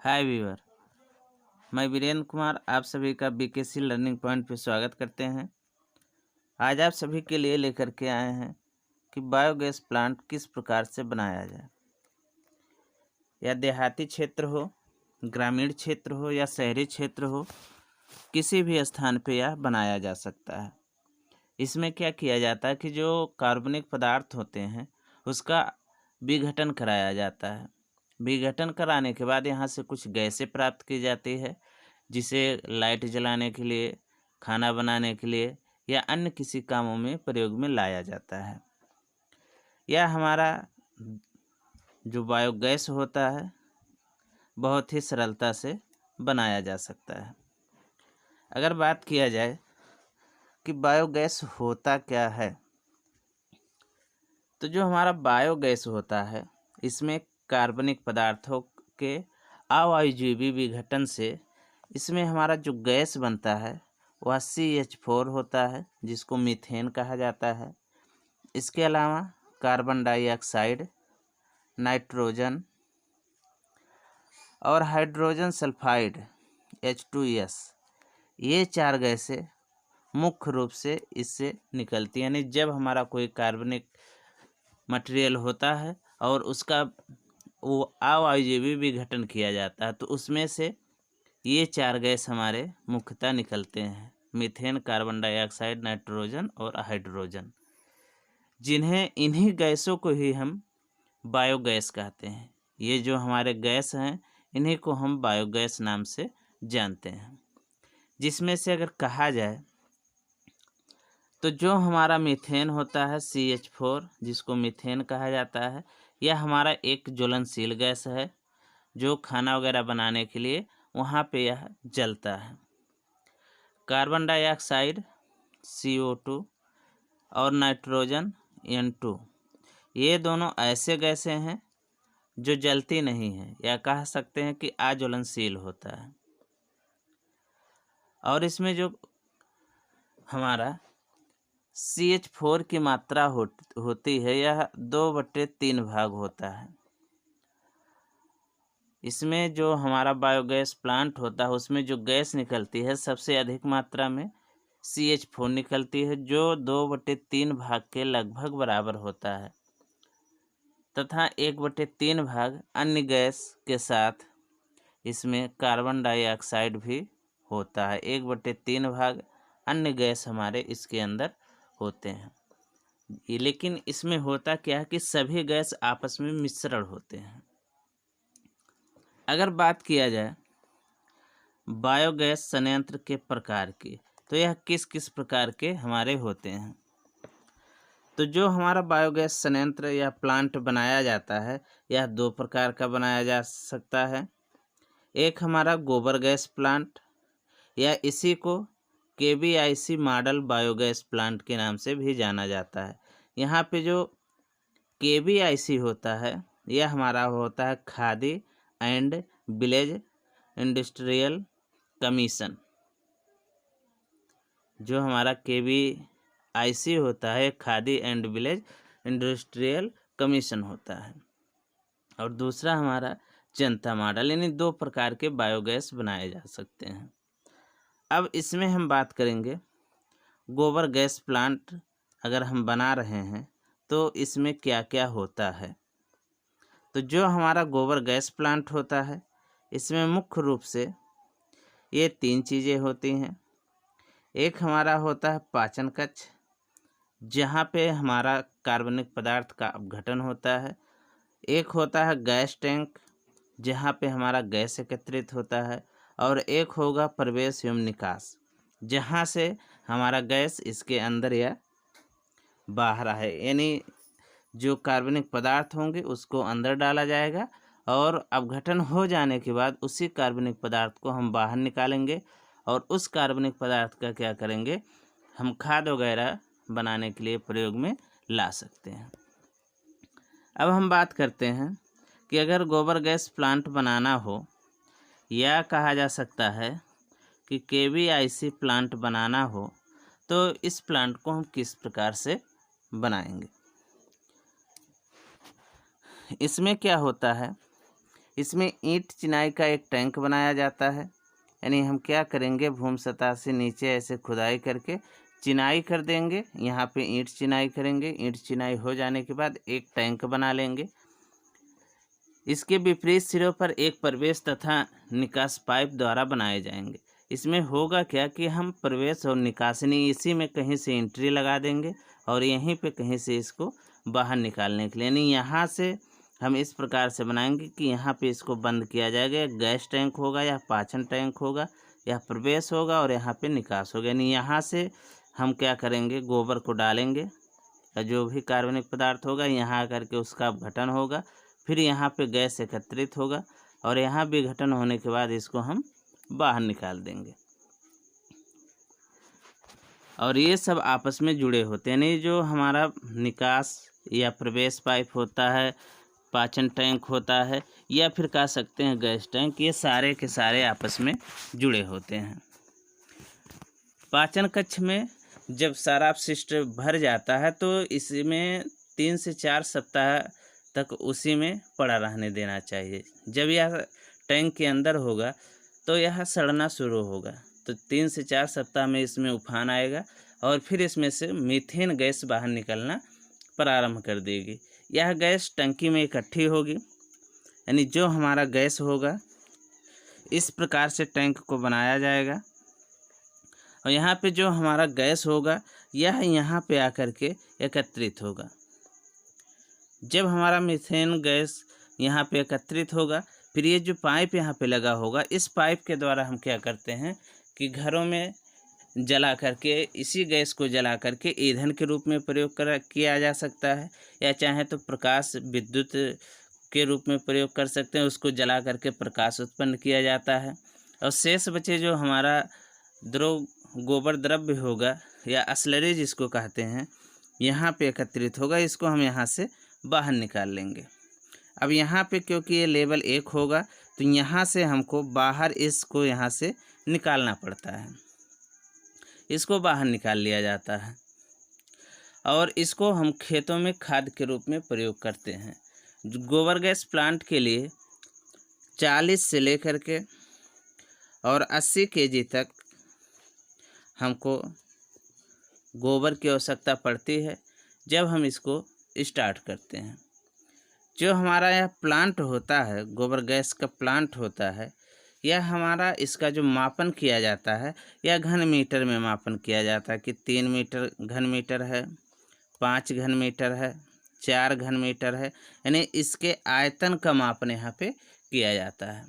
हाय viewer, मैं वीरेंद्र कुमार आप सभी का बीकेसी लर्निंग पॉइंट पे स्वागत करते हैं। आज आप सभी के लिए लेकर के आए हैं कि बायोगैस प्लांट किस प्रकार से बनाया जाए। या देहाती क्षेत्र हो, ग्रामीण क्षेत्र हो या शहरी क्षेत्र हो, किसी भी स्थान पे यह बनाया जा सकता है। इसमें क्या किया जाता है कि जो कार्बनिक पदार्थ होते हैं उसका विघटन कराया जाता है। विघटन कराने के बाद यहाँ से कुछ गैसें प्राप्त की जाती है, जिसे लाइट जलाने के लिए, खाना बनाने के लिए या अन्य किसी कामों में प्रयोग में लाया जाता है। यह हमारा जो बायोगैस होता है बहुत ही सरलता से बनाया जा सकता है। अगर बात किया जाए कि बायोगैस होता क्या है, तो जो हमारा बायोगैस होता है इसमें कार्बनिक पदार्थों के अवायवीय विघटन से इसमें हमारा जो गैस बनता है वह CH4 होता है, जिसको मीथेन कहा जाता है। इसके अलावा कार्बन डाइऑक्साइड, नाइट्रोजन और हाइड्रोजन सल्फाइड H2S, ये चार गैसें मुख्य रूप से इससे निकलती हैं। यानी जब हमारा कोई कार्बनिक मटेरियल होता है और उसका वो अवायवीय विघटन किया जाता है तो उसमें से ये चार गैस हमारे मुख्यतः निकलते हैं: मीथेन, कार्बन डाइऑक्साइड, नाइट्रोजन और हाइड्रोजन, इन्हीं गैसों को ही हम बायोगैस कहते हैं। ये जो हमारे गैस हैं इन्हीं को हम बायोगैस नाम से जानते हैं। जिसमें से अगर कहा जाए तो जो हमारा मीथेन होता है CH4, जिसको मीथेन कहा जाता है, यह हमारा एक ज्वलनशील गैस है जो खाना वगैरह बनाने के लिए वहाँ पे यह जलता है। कार्बन डाइऑक्साइड CO2 और नाइट्रोजन N2, ये दोनों ऐसे गैसें हैं जो जलती नहीं हैं या कह सकते हैं कि अज्वलनशील होता है। और इसमें जो हमारा CH4 की मात्रा होती है यह 2/3 भाग होता है। इसमें जो हमारा बायोगैस प्लांट होता है उसमें जो गैस निकलती है सबसे अधिक मात्रा में CH4 निकलती है, जो 2/3 भाग के लगभग बराबर होता है, तथा 1/3 भाग अन्य गैस के साथ इसमें कार्बन डाइऑक्साइड भी होता है। 1/3 भाग अन्य गैस हमारे इसके अंदर होते हैं। लेकिन इसमें होता क्या है कि सभी गैस आपस में मिश्रण होते हैं। अगर बात किया जाए बायोगैस संयंत्र के प्रकार की, तो यह किस किस प्रकार के हमारे होते हैं। तो जो हमारा बायोगैस संयंत्र या प्लांट बनाया जाता है यह 2 प्रकार का बनाया जा सकता है। एक हमारा गोबर गैस प्लांट, या इसी को KBIC मॉडल बायोगैस प्लांट के नाम से भी जाना जाता है। यहाँ पे जो KBIC होता है यह हमारा होता है khadi and village industrial commission. जो हमारा KBIC होता है khadi and village industrial commission होता है। और दूसरा हमारा जनता मॉडल। यानी 2 प्रकार के बायोगैस बनाए जा सकते हैं। अब इसमें हम बात करेंगे गोबर गैस प्लांट अगर हम बना रहे हैं तो इसमें क्या क्या होता है। तो जो हमारा गोबर गैस प्लांट होता है इसमें मुख्य रूप से ये 3 चीज़ें होती हैं। एक हमारा होता है पाचन कक्ष, जहाँ पे हमारा कार्बनिक पदार्थ का अपघटन होता है। एक होता है गैस टैंक, जहाँ पे हमारा गैस एकत्रित होता है। और एक होगा प्रवेश एवं निकास, जहाँ से हमारा गैस इसके अंदर या बाहर है। यानी जो कार्बनिक पदार्थ होंगे उसको अंदर डाला जाएगा और अपघटन हो जाने के बाद उसी कार्बनिक पदार्थ को हम बाहर निकालेंगे और उस कार्बनिक पदार्थ का क्या करेंगे, हम खाद वगैरह बनाने के लिए प्रयोग में ला सकते हैं। अब हम बात करते हैं कि अगर गोबर गैस प्लांट बनाना हो, या कहा जा सकता है कि KBIC प्लांट बनाना हो, तो इस प्लांट को हम किस प्रकार से बनाएंगे। इसमें क्या होता है इसमें ईंट चिनाई का एक टैंक बनाया जाता है। यानी हम क्या करेंगे, भूमि सतह से नीचे ऐसे खुदाई करके चिनाई कर देंगे, यहाँ पे ईंट चिनाई करेंगे। ईंट चिनाई हो जाने के बाद एक टैंक बना लेंगे। इसके विपरीत सिरों पर एक प्रवेश तथा निकास पाइप द्वारा बनाए जाएंगे। इसमें होगा क्या कि हम प्रवेश और निकासनी इसी में कहीं से एंट्री लगा देंगे और यहीं पे कहीं से इसको बाहर निकालने के लिए, यानी यहाँ से हम इस प्रकार से बनाएंगे कि यहाँ पे इसको बंद किया जाएगा। गैस टैंक होगा या पाचन टैंक होगा, या प्रवेश होगा और यहाँ पे निकास होगा। यानी यहाँ से हम क्या करेंगे, गोबर को डालेंगे या जो भी कार्बनिक पदार्थ होगा यहाँ आकर के उसका अपघटन होगा, फिर यहाँ पे गैस एकत्रित होगा और यहाँ विघटन होने के बाद इसको हम बाहर निकाल देंगे। और ये सब आपस में जुड़े होते हैं, यानी जो हमारा निकास या प्रवेश पाइप होता है, पाचन टैंक होता है, या फिर कह सकते हैं गैस टैंक, ये सारे के सारे आपस में जुड़े होते हैं। पाचन कक्ष में जब सारा अपशिष्ट भर जाता है तो इसमें 3 से 4 सप्ताह तक उसी में पड़ा रहने देना चाहिए। जब यह टैंक के अंदर होगा तो यह सड़ना शुरू होगा, तो 3 से 4 सप्ताह में इसमें उफान आएगा और फिर इसमें से मीथेन गैस बाहर निकलना प्रारंभ कर देगी। यह गैस टंकी में इकट्ठी होगी, यानी जो हमारा गैस होगा इस प्रकार से टैंक को बनाया जाएगा और यहाँ पे जो हमारा गैस होगा यह यहाँ पे आकर के एकत्रित होगा। जब हमारा मीथेन गैस यहाँ पे एकत्रित होगा, फिर ये जो पाइप यहाँ पे लगा होगा, इस पाइप के द्वारा हम क्या करते हैं कि घरों में जला करके, इसी गैस को जला करके ईंधन के रूप में प्रयोग किया जा सकता है, या चाहे तो प्रकाश विद्युत के रूप में प्रयोग कर सकते हैं। उसको जला करके प्रकाश उत्पन्न किया जाता है और शेष बचे जो हमारा गोबर द्रव्य होगा या स्लरी जिसको कहते हैं, यहाँ पे एकत्रित होगा। इसको हम यहाँ से बाहर निकाल लेंगे। अब यहाँ पे क्योंकि ये लेवल 1 होगा तो यहाँ से हमको बाहर इसको यहाँ से निकालना पड़ता है। इसको बाहर निकाल लिया जाता है और इसको हम खेतों में खाद के रूप में प्रयोग करते हैं। गोबर गैस प्लांट के लिए 40 से लेकर के और 80 kg तक हमको गोबर की आवश्यकता पड़ती है जब हम इसको स्टार्ट करते हैं। जो हमारा यह प्लांट होता है, गोबर गैस का प्लांट होता है, यह हमारा इसका जो मापन किया जाता है यह घन मीटर में मापन किया जाता है कि 3 मीटर घन मीटर है, 5 घन मीटर है, 4 घन मीटर है, यानी इसके आयतन का मापन यहाँ पे किया जाता है।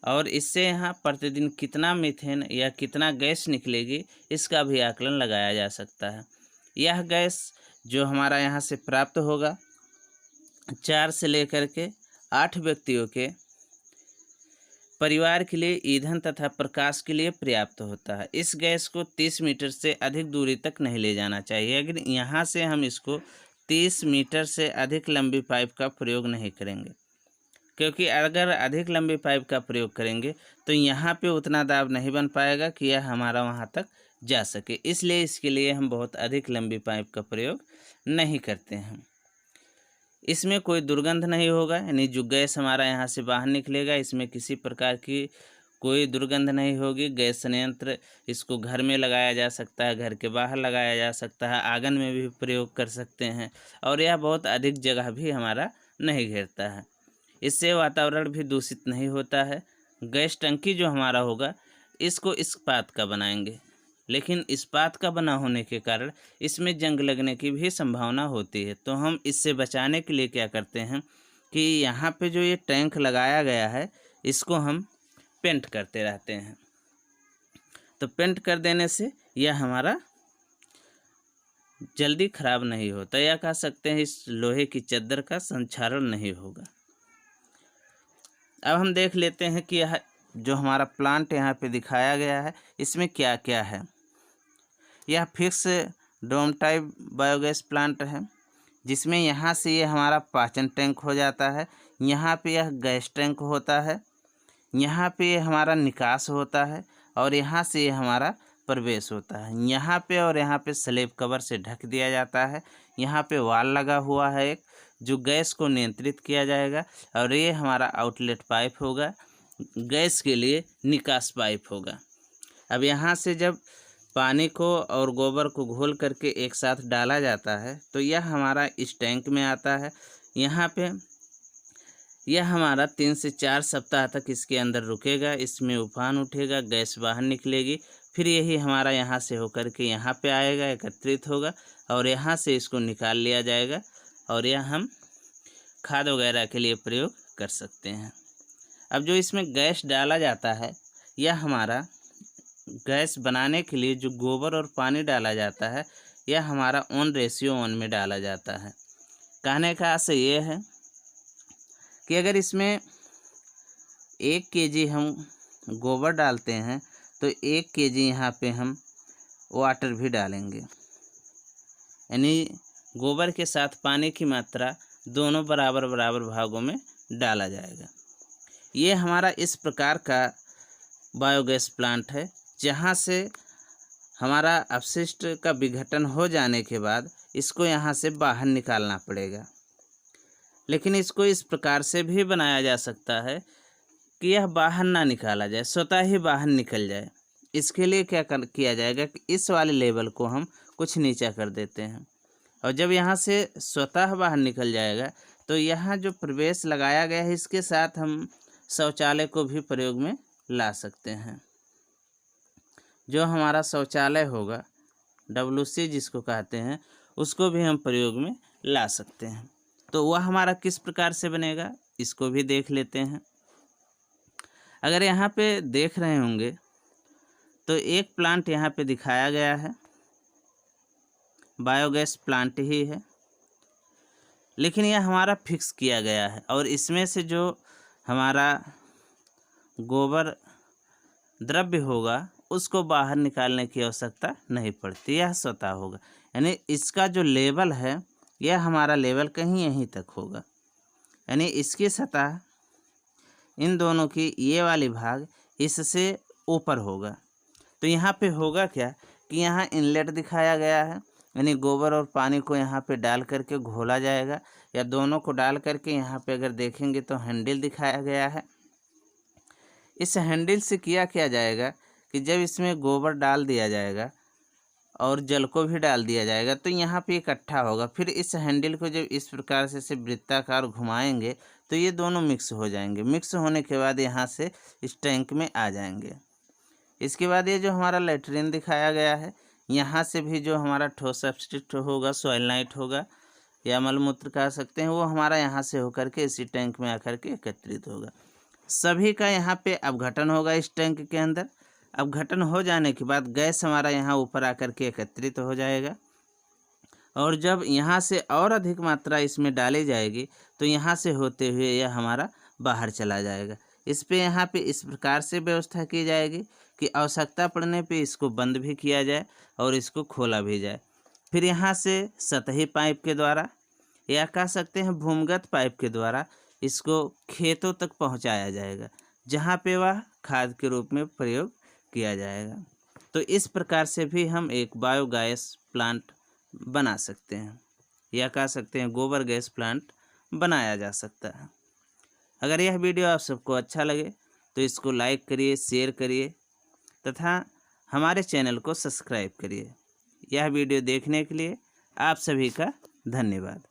और इससे यहाँ प्रतिदिन कितना मीथेन या कितना गैस निकलेगी इसका भी आकलन लगाया जा सकता है। यह गैस जो हमारा यहाँ से प्राप्त होगा 4 से लेकर के 8 व्यक्तियों के परिवार के लिए ईंधन तथा प्रकाश के लिए पर्याप्त होता है। इस गैस को 30 मीटर से अधिक दूरी तक नहीं ले जाना चाहिए। अगर यहाँ से हम इसको 30 मीटर से अधिक लंबी पाइप का प्रयोग नहीं करेंगे, क्योंकि अगर अधिक लंबी पाइप का प्रयोग करेंगे तो यहाँ पे उतना दाब नहीं बन पाएगा कि यह हमारा वहाँ तक जा सके। इसलिए इसके लिए हम बहुत अधिक लंबी पाइप का प्रयोग नहीं करते हैं। इसमें कोई दुर्गंध नहीं होगा, यानी जो गैस हमारा यहाँ से बाहर निकलेगा इसमें किसी प्रकार की कोई दुर्गंध नहीं होगी। गैस संयंत्र इसको घर में लगाया जा सकता है, घर के बाहर लगाया जा सकता है, आंगन में भी प्रयोग कर सकते हैं और यह बहुत अधिक जगह भी हमारा नहीं घेरता है। इससे वातावरण भी दूषित नहीं होता है। गैस टंकी जो हमारा होगा इसको इस्पात का बनाएंगे, लेकिन इस्पात का बना होने के कारण इसमें जंग लगने की भी संभावना होती है। तो हम इससे बचाने के लिए क्या करते हैं कि यहाँ पे जो ये टैंक लगाया गया है इसको हम पेंट करते रहते हैं। तो पेंट कर देने से यह हमारा जल्दी खराब नहीं होता, या कह सकते हैं इस लोहे की चद्दर का संक्षारण नहीं होगा। अब हम देख लेते हैं कि यह जो हमारा प्लांट यहाँ पे दिखाया गया है इसमें क्या क्या है। यह fix dome type biogas plant है, जिसमें यहाँ से ये हमारा पाचन टैंक हो जाता है, यहाँ पे यह गैस टैंक होता है, यहाँ पे ये हमारा निकास होता है और यहाँ से ये हमारा प्रवेश होता है। यहाँ पे और यहाँ पे स्लैब कवर से ढक दिया जाता है। यहाँ पे वाल लगा हुआ है एक, जो गैस को नियंत्रित किया जाएगा, और ये हमारा आउटलेट पाइप होगा, गैस के लिए निकास पाइप होगा। अब यहाँ से जब पानी को और गोबर को घोल करके एक साथ डाला जाता है तो यह हमारा इस टैंक में आता है। यहाँ पे यह हमारा 3 से 4 सप्ताह तक इसके अंदर रुकेगा, इसमें उफान उठेगा, गैस बाहर निकलेगी, फिर यही हमारा यहाँ से होकर के यहाँ पे आएगा, एकत्रित होगा, और यहाँ से इसको निकाल लिया जाएगा, और यह हम खाद वगैरह के लिए प्रयोग कर सकते हैं। अब जो इसमें गैस डाला जाता है, यह हमारा गैस बनाने के लिए जो गोबर और पानी डाला जाता है, यह हमारा 1:1 में डाला जाता है। कहने का आशय ये है कि अगर इसमें 1 kg हम गोबर डालते हैं तो 1 kg यहाँ पे हम वाटर भी डालेंगे, यानी गोबर के साथ पानी की मात्रा दोनों बराबर बराबर भागों में डाला जाएगा। ये हमारा इस प्रकार का बायोगैस प्लांट है, जहाँ से हमारा अपशिष्ट का विघटन हो जाने के बाद इसको यहाँ से बाहर निकालना पड़ेगा। लेकिन इसको इस प्रकार से भी बनाया जा सकता है कि यह बाहर ना निकाला जाए, स्वतः ही बाहर निकल जाए। इसके लिए क्या किया जाएगा कि इस वाले लेवल को हम कुछ नीचा कर देते हैं, और जब यहाँ से स्वतः बाहर निकल जाएगा तो यहाँ जो प्रवेश लगाया गया है इसके साथ हम शौचालय को भी प्रयोग में ला सकते हैं। जो हमारा शौचालय होगा, WC जिसको कहते हैं, उसको भी हम प्रयोग में ला सकते हैं। तो वह हमारा किस प्रकार से बनेगा इसको भी देख लेते हैं। अगर यहाँ पे देख रहे होंगे तो एक प्लांट यहाँ पे दिखाया गया है, बायोगैस प्लांट ही है, लेकिन यह हमारा फिक्स किया गया है, और इसमें से जो हमारा गोबर द्रव्य होगा उसको बाहर निकालने की आवश्यकता नहीं पड़ती, यह स्वतः होगा। यानी इसका जो लेवल है यह हमारा लेवल कहीं यहीं तक होगा, यानी इसकी सतह इन दोनों की ये वाली भाग इससे ऊपर होगा। तो यहाँ पे होगा क्या कि यहाँ इनलेट दिखाया गया है, यानी गोबर और पानी को यहाँ पे डाल करके घोला जाएगा, या दोनों को डाल करके यहाँ पे अगर देखेंगे तो हैंडल दिखाया गया है। इस हैंडल से क्या जाएगा कि जब इसमें गोबर डाल दिया जाएगा और जल को भी डाल दिया जाएगा तो यहाँ पे इकट्ठा होगा, फिर इस हैंडल को जब इस प्रकार से वृत्ताकार घुमाएंगे तो ये दोनों मिक्स हो जाएंगे। मिक्स होने के बाद यहाँ से इस टैंक में आ जाएंगे। इसके बाद ये जो हमारा लेटरिन दिखाया गया है, यहाँ से भी जो हमारा ठोस अपशिष्ट होगा, सॉइल नाइट होगा या मलमूत्र कह सकते हैं, वो हमारा यहाँ से होकर के इसी टैंक में आकर के एकत्रित होगा। सभी का यहाँ पे अपघटन होगा इस टैंक के अंदर। अपघटन हो जाने के बाद गैस हमारा यहाँ ऊपर आकर के एकत्रित हो जाएगा, और जब यहाँ से और अधिक मात्रा इसमें डाली जाएगी तो यहाँ से होते हुए यह हमारा बाहर चला जाएगा। इस पे यहाँ पे इस प्रकार से व्यवस्था की जाएगी कि आवश्यकता पड़ने पे इसको बंद भी किया जाए और इसको खोला भी जाए। फिर यहाँ से सतही पाइप के द्वारा या कह सकते हैं भूमिगत पाइप के द्वारा इसको खेतों तक पहुँचाया जाएगा, जहाँ पे वह खाद के रूप में प्रयोग किया जाएगा। तो इस प्रकार से भी हम एक बायोगैस प्लांट बना सकते हैं, या कह सकते हैं गोबर गैस प्लांट बनाया जा सकता है। अगर यह वीडियो आप सबको अच्छा लगे तो इसको लाइक करिए, शेयर करिए तथा हमारे चैनल को सब्सक्राइब करिए। यह वीडियो देखने के लिए आप सभी का धन्यवाद।